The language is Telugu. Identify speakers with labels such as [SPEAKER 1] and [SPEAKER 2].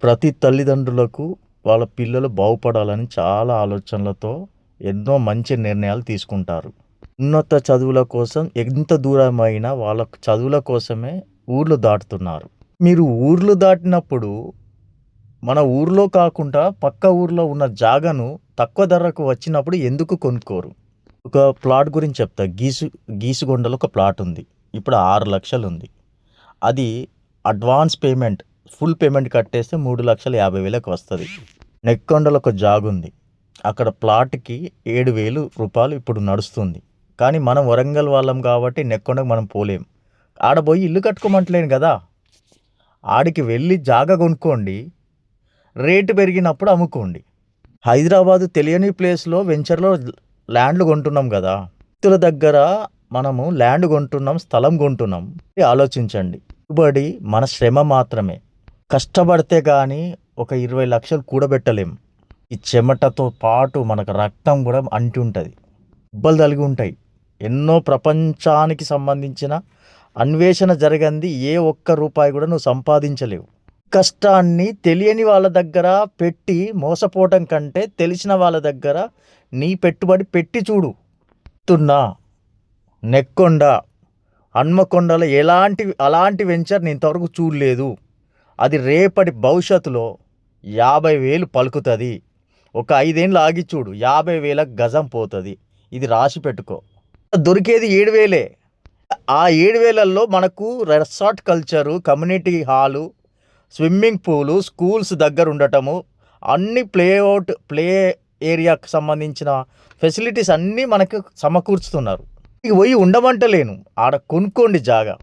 [SPEAKER 1] ప్రతి తల్లిదండ్రులకు వాళ్ళ పిల్లలు బాగుపడాలని చాలా ఆలోచనలతో ఎన్నో మంచి నిర్ణయాలు తీసుకుంటారు. ఉన్నత చదువుల కోసం ఎంత దూరమైనా వాళ్ళ చదువుల కోసమే ఊర్లు దాటుతున్నారు. మీరు ఊర్లు దాటినప్పుడు మన ఊర్లో కాకుండా పక్క ఊర్లో ఉన్న జాగను తక్కువ ధరకు వచ్చినప్పుడు ఎందుకు కొనుక్కోరు? ఒక ప్లాట్ గురించి చెప్తా. గీసుగొండలో ఒక ప్లాట్ ఉంది. ఇప్పుడు 6,00,000 ఉంది. అది అడ్వాన్స్ పేమెంట్, ఫుల్ పేమెంట్ కట్టేస్తే 3,50,000కి వస్తుంది. నెక్కొండలో ఒక జాగ్ ఉంది. అక్కడ ప్లాట్కి 7,000 ఇప్పుడు నడుస్తుంది. కానీ మనం వరంగల్ వాళ్ళం కాబట్టి నెక్కొండకు మనం పోలేం. ఆడ పోయి ఇల్లు కట్టుకోమంటలేను కదా. ఆడికి వెళ్ళి జాగా కొనుక్కోండి, రేటు పెరిగినప్పుడు అమ్ముకోండి. హైదరాబాదు తెలియని ప్లేస్లో వెంచర్లో ల్యాండ్లు కొంటున్నాం కదా. వ్యక్తుల దగ్గర మనము ల్యాండ్ కొంటున్నాం, స్థలం కొంటున్నాం. ఆలోచించండి. పెట్టుబడి మన శ్రమ మాత్రమే. కష్టపడితే కానీ ఒక 20 లక్షలు కూడబెట్టలేం. ఈ చెమటతో పాటు మనకు రక్తం కూడా అంటి ఉంటుంది, దెబ్బలు తలిగి ఉంటాయి. ఎన్నో ప్రపంచానికి సంబంధించిన అన్వేషణ జరగంది ఏ ఒక్క రూపాయి కూడా నువ్వు సంపాదించలేవు. కష్టాన్ని తెలియని వాళ్ళ దగ్గర పెట్టి మోసపోవటం కంటే తెలిసిన వాళ్ళ దగ్గర నీ పెట్టుబడి పెట్టి చూడు. నెక్కొండ, హన్మకొండలో అలాంటి వెంచర్ నేను ఇంతవరకు చూడలేదు. అది రేపటి భవిష్యత్తులో 50,000 పలుకుతుంది. ఒక 5 ఏళ్ళు ఆగి చూడు, 50,000 గజం పోతుంది. ఇది రాసి పెట్టుకో. దొరికేది 7,000. ఆ 7,000లో మనకు resort culture, community hall, swimming pool, schools దగ్గర ఉండటము, అన్ని ప్లే ఏరియాకు సంబంధించిన ఫెసిలిటీస్ అన్నీ మనకు సమకూర్చుతున్నారు. ఇక పోయి ఉండమంటలేను, ఆడ కొనుక్కోండి జాగా.